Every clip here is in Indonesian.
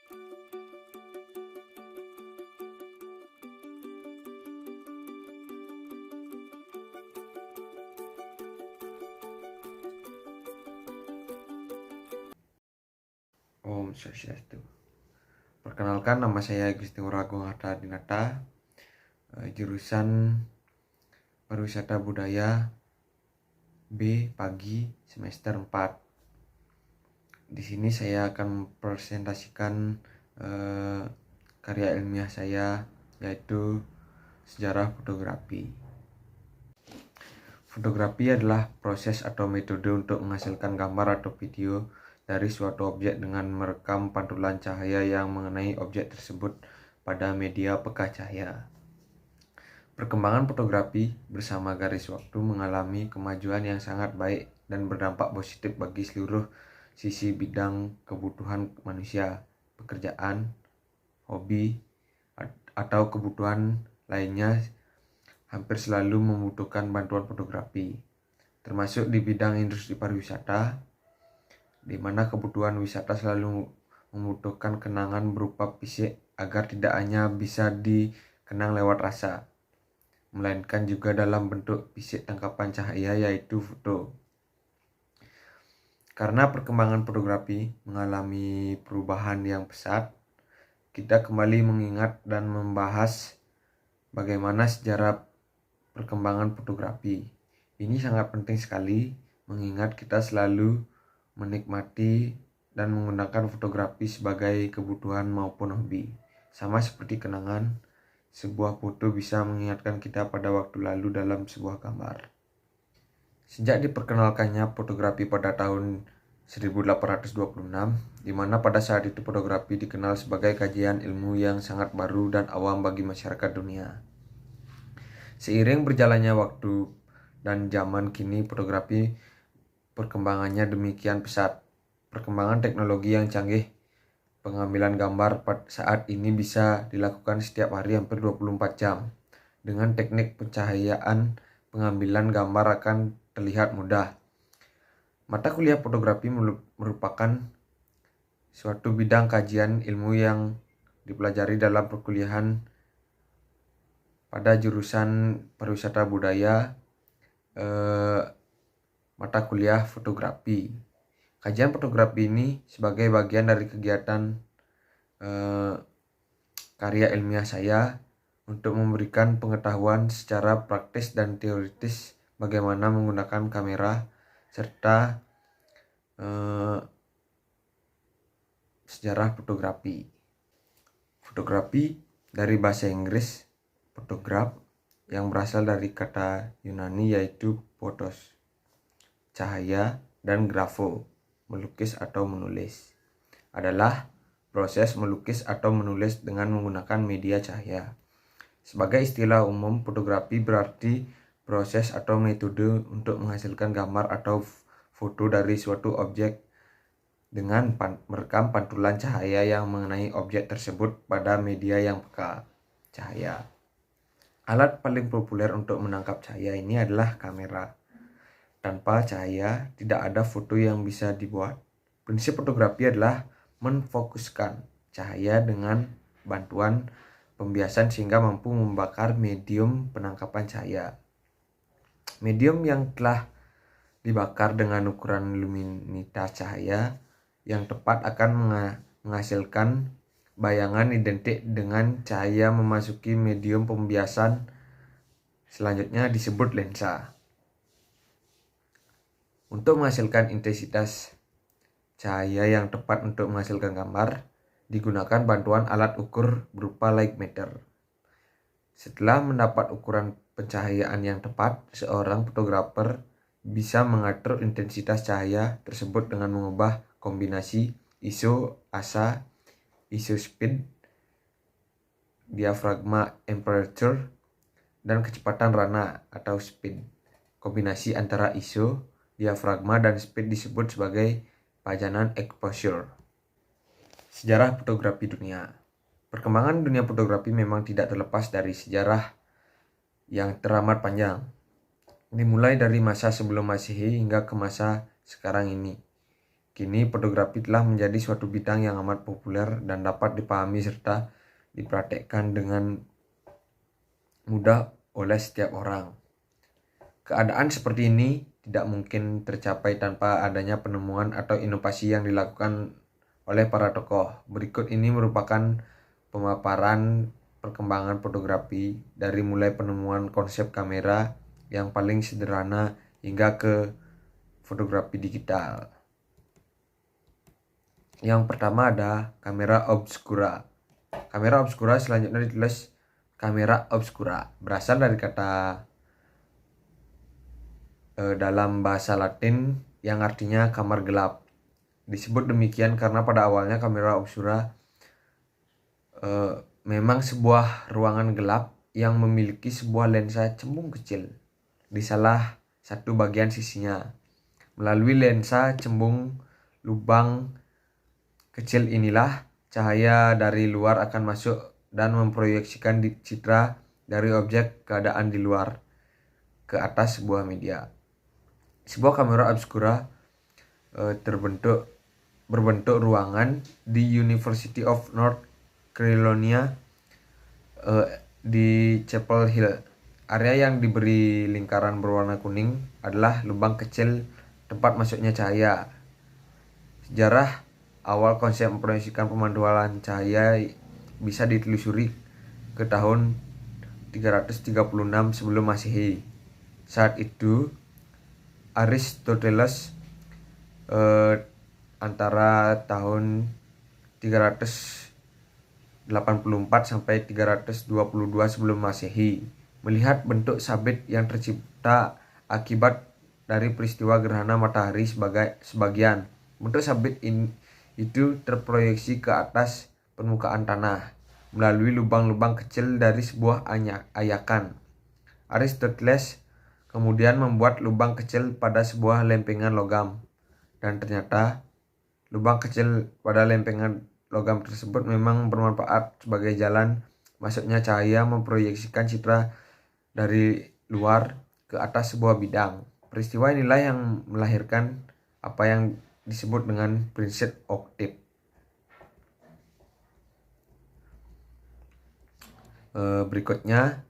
Om Swastiastu. Perkenalkan, nama saya Agustinus Agung Hardinata, jurusan Pariwisata Budaya B pagi semester 4. Di sini saya akan mempresentasikan karya ilmiah saya, yaitu sejarah fotografi. Fotografi adalah proses atau metode untuk menghasilkan gambar atau video dari suatu objek dengan merekam pantulan cahaya yang mengenai objek tersebut pada media peka cahaya. Perkembangan fotografi bersama garis waktu mengalami kemajuan yang sangat baik dan berdampak positif bagi seluruh sisi bidang kebutuhan manusia, pekerjaan, hobi, atau kebutuhan lainnya hampir selalu membutuhkan bantuan fotografi, termasuk di bidang industri pariwisata, di mana kebutuhan wisata selalu membutuhkan kenangan berupa fisik agar tidak hanya bisa dikenang lewat rasa, melainkan juga dalam bentuk fisik tangkapan cahaya, yaitu foto. Karena perkembangan fotografi mengalami perubahan yang pesat, kita kembali mengingat dan membahas bagaimana sejarah perkembangan fotografi. Ini sangat penting sekali, mengingat kita selalu menikmati dan menggunakan fotografi sebagai kebutuhan maupun hobi. Sama seperti kenangan, sebuah foto bisa mengingatkan kita pada waktu lalu dalam sebuah gambar. Sejak diperkenalkannya fotografi pada tahun 1826, di mana pada saat itu fotografi dikenal sebagai kajian ilmu yang sangat baru dan awam bagi masyarakat dunia. Seiring berjalannya waktu dan zaman kini, fotografi perkembangannya demikian pesat. Perkembangan teknologi yang canggih, pengambilan gambar saat ini bisa dilakukan setiap hari hampir 24 jam. Dengan teknik pencahayaan, pengambilan gambar akan terlihat mudah. Mata kuliah fotografi merupakan suatu bidang kajian ilmu yang dipelajari dalam perkuliahan pada jurusan pariwisata budaya, mata kuliah fotografi. Kajian fotografi ini sebagai bagian dari kegiatan karya ilmiah saya untuk memberikan pengetahuan secara praktis dan teoritis bagaimana menggunakan kamera serta sejarah fotografi. Fotografi dari bahasa Inggris photograph yang berasal dari kata Yunani yaitu photos, cahaya, dan grafo, melukis atau menulis, adalah proses melukis atau menulis dengan menggunakan media cahaya. Sebagai istilah umum, fotografi berarti proses atau metode untuk menghasilkan gambar atau foto dari suatu objek dengan merekam pantulan cahaya yang mengenai objek tersebut pada media yang peka cahaya. Alat paling populer untuk menangkap cahaya ini adalah kamera. Tanpa cahaya, tidak ada foto yang bisa dibuat. Prinsip fotografi adalah memfokuskan cahaya dengan bantuan pembiasan sehingga mampu membakar medium penangkapan cahaya. Medium yang telah dibakar dengan ukuran luminitas cahaya yang tepat akan menghasilkan bayangan identik dengan cahaya memasuki medium pembiasan. Selanjutnya disebut lensa. Untuk menghasilkan intensitas cahaya yang tepat untuk menghasilkan gambar, digunakan bantuan alat ukur berupa light meter. Setelah mendapat ukuran pencahayaan yang tepat, seorang fotografer bisa mengatur intensitas cahaya tersebut dengan mengubah kombinasi ISO, ASA, ISO speed, diafragma aperture, dan kecepatan rana atau speed. Kombinasi antara ISO, diafragma, dan speed disebut sebagai pajanan exposure. Sejarah fotografi dunia. Perkembangan dunia fotografi memang tidak terlepas dari sejarah yang teramat panjang, dimulai dari masa sebelum Masehi hingga ke masa sekarang ini. Kini fotografi telah menjadi suatu bidang yang amat populer dan dapat dipahami serta dipraktekkan dengan mudah oleh setiap orang. Keadaan seperti ini tidak mungkin tercapai tanpa adanya penemuan atau inovasi yang dilakukan oleh para tokoh. Berikut ini merupakan pemaparan perkembangan fotografi dari mulai penemuan konsep kamera yang paling sederhana hingga ke fotografi digital. Yang pertama ada kamera obscura. Kamera obscura selanjutnya ditulis kamera obscura, berasal dari kata dalam bahasa Latin yang artinya kamar gelap. Disebut demikian karena pada awalnya kamera obscura memang sebuah ruangan gelap yang memiliki sebuah lensa cembung kecil di salah satu bagian sisinya. Melalui lensa cembung lubang kecil inilah cahaya dari luar akan masuk dan memproyeksikan citra dari objek keadaan di luar ke atas sebuah media. Sebuah kamera obscura berbentuk ruangan di University of North Carolina di Chapel Hill. Area yang diberi lingkaran berwarna kuning adalah lubang kecil tempat masuknya cahaya. Sejarah awal konsep memproyeksikan pemantulan cahaya bisa ditelusuri ke tahun 336 sebelum Masehi. Saat itu Aristoteles antara tahun 384 sampai 322 sebelum Masehi melihat bentuk sabit yang tercipta akibat dari peristiwa gerhana matahari sebagian. Bentuk sabit itu terproyeksi ke atas permukaan tanah melalui lubang-lubang kecil dari sebuah ayakan. Aristoteles kemudian membuat lubang kecil pada sebuah lempengan logam, dan ternyata lubang kecil pada lempengan logam tersebut memang bermanfaat sebagai jalan masuknya cahaya memproyeksikan citra dari luar ke atas sebuah bidang. Peristiwa inilah yang melahirkan apa yang disebut dengan prinsip oktip. Berikutnya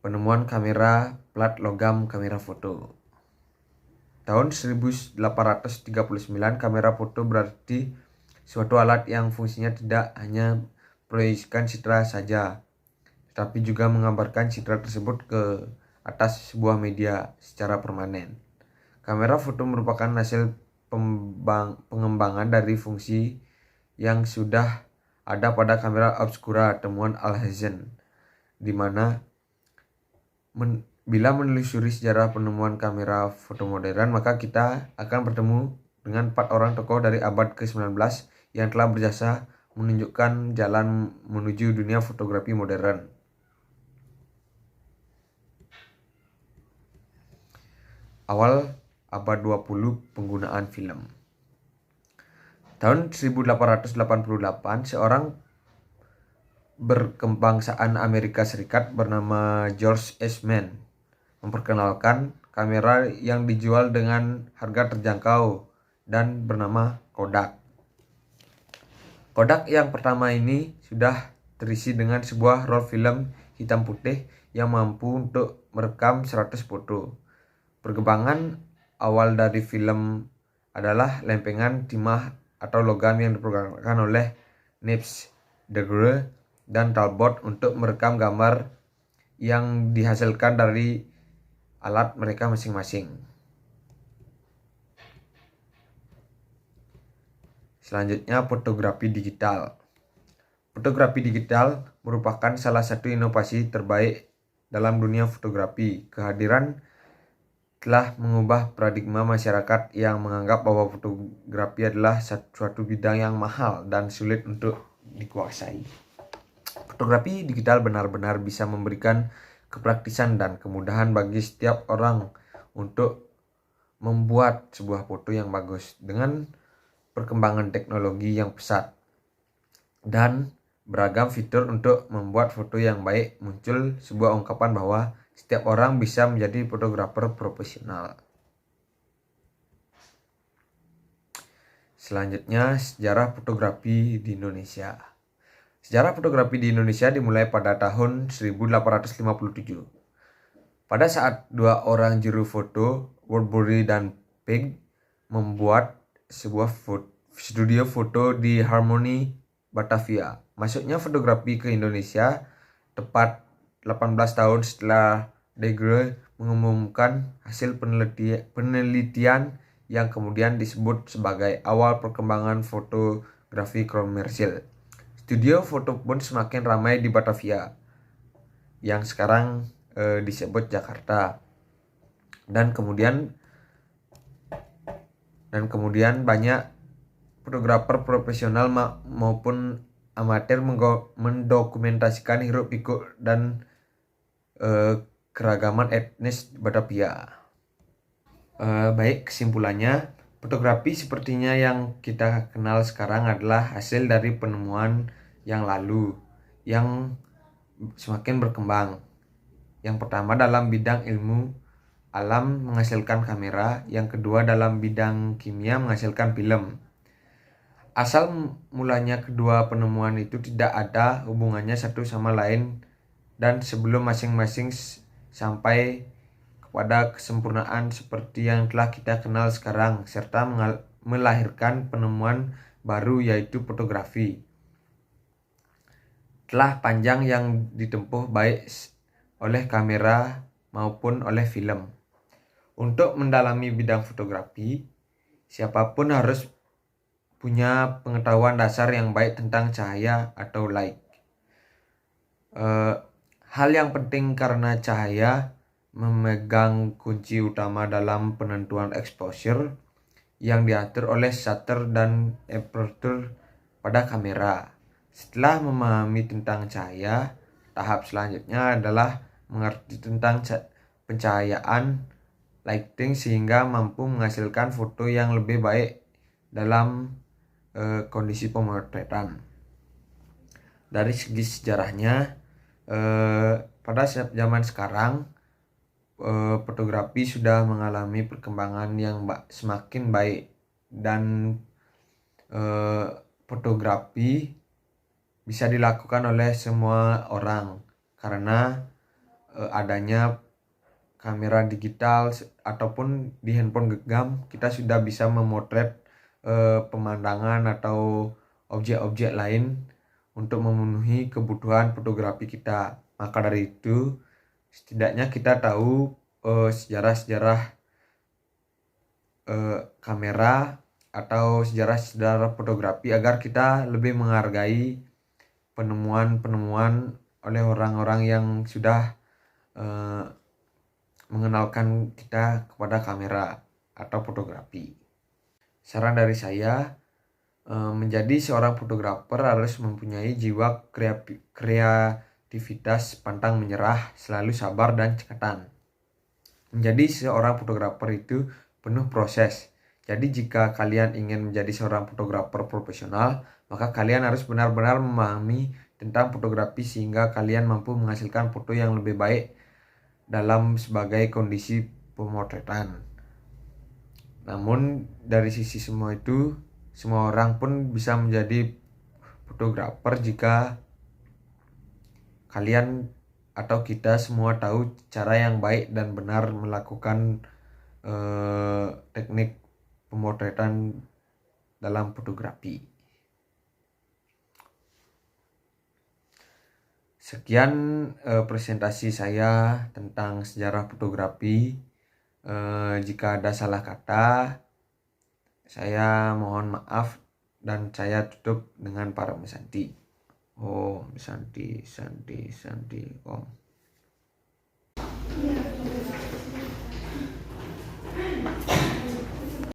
penemuan kamera plat logam kamera foto. Tahun 1839 kamera foto berarti suatu alat yang fungsinya tidak hanya proyeksikan citra saja, tetapi juga menggambarkan citra tersebut ke atas sebuah media secara permanen. Kamera foto merupakan hasil pengembangan dari fungsi yang sudah ada pada kamera obscura temuan Alhazen, di mana bila menelusuri sejarah penemuan kamera foto modern, maka kita akan bertemu dengan 4 orang tokoh dari abad ke-19 yang telah berjasa menunjukkan jalan menuju dunia fotografi modern. Awal abad 20 penggunaan film. Tahun 1888, seorang berkebangsaan Amerika Serikat bernama George Eastman memperkenalkan kamera yang dijual dengan harga terjangkau dan bernama Kodak. Kodak yang pertama ini sudah terisi dengan sebuah roll film hitam putih yang mampu untuk merekam 100 foto. Perkembangan awal dari film adalah lempengan timah atau logam yang diprogramkan oleh Niepce, Degrelle, dan Talbot untuk merekam gambar yang dihasilkan dari alat mereka masing-masing. Selanjutnya fotografi digital. Fotografi digital merupakan salah satu inovasi terbaik dalam dunia fotografi. Kehadiran telah mengubah paradigma masyarakat yang menganggap bahwa fotografi adalah suatu bidang yang mahal dan sulit untuk dikuasai. Fotografi digital benar-benar bisa memberikan kepraktisan dan kemudahan bagi setiap orang untuk membuat sebuah foto yang bagus. Dengan perkembangan teknologi yang pesat dan beragam fitur untuk membuat foto yang baik, muncul sebuah ungkapan bahwa setiap orang bisa menjadi fotografer profesional. Selanjutnya, sejarah fotografi di Indonesia. Sejarah fotografi di Indonesia dimulai pada tahun 1857. Pada saat dua orang juru foto, Woodbury dan Pegg, membuat sebuah studio foto di Harmony, Batavia. Masuknya fotografi ke Indonesia tepat 18 tahun setelah Daguerre mengumumkan hasil penelitian yang kemudian disebut sebagai awal perkembangan fotografi komersil. Studio foto pun semakin ramai di Batavia, yang sekarang disebut Jakarta. Dan kemudian banyak fotografer profesional maupun amatir mendokumentasikan hiruk pikuk dan keragaman etnis Batavia. Baik, kesimpulannya, fotografi sepertinya yang kita kenal sekarang adalah hasil dari penemuan yang lalu yang semakin berkembang. Yang pertama dalam bidang ilmu alam menghasilkan kamera, yang kedua dalam bidang kimia menghasilkan film. Asal mulanya kedua penemuan itu tidak ada hubungannya satu sama lain, dan sebelum masing-masing sampai kepada kesempurnaan seperti yang telah kita kenal sekarang, serta melahirkan penemuan baru yaitu fotografi. Telah panjang yang ditempuh baik oleh kamera maupun oleh film. Untuk mendalami bidang fotografi, siapapun harus punya pengetahuan dasar yang baik tentang cahaya atau light. Hal yang penting karena cahaya memegang kunci utama dalam penentuan exposure yang diatur oleh shutter dan aperture pada kamera. Setelah memahami tentang cahaya, tahap selanjutnya adalah mengerti tentang pencahayaan lighting sehingga mampu menghasilkan foto yang lebih baik dalam kondisi pemotretan. Dari segi sejarahnya, pada zaman sekarang fotografi sudah mengalami perkembangan yang semakin baik, dan fotografi bisa dilakukan oleh semua orang karena adanya kamera digital ataupun di handphone genggam kita sudah bisa memotret pemandangan atau objek-objek lain untuk memenuhi kebutuhan fotografi kita. Maka dari itu setidaknya kita tahu sejarah-sejarah kamera atau sejarah-sejarah fotografi agar kita lebih menghargai penemuan-penemuan oleh orang-orang yang sudah mengenalkan kita kepada kamera atau fotografi. Saran dari saya, menjadi seorang fotografer harus mempunyai jiwa kreativitas, pantang menyerah, selalu sabar dan cekatan. Menjadi seorang fotografer itu penuh proses. Jadi jika kalian ingin menjadi seorang fotografer profesional, maka kalian harus benar-benar memahami tentang fotografi sehingga kalian mampu menghasilkan foto yang lebih baik dalam sebagai kondisi pemotretan. Namun dari sisi semua itu, semua orang pun bisa menjadi fotografer jika kalian atau kita semua tahu cara yang baik dan benar melakukan teknik pemotretan dalam fotografi. Sekian presentasi saya tentang sejarah fotografi. Jika ada salah kata, saya mohon maaf dan saya tutup dengan para Santi. Om Santi, Santi, Santi, Om.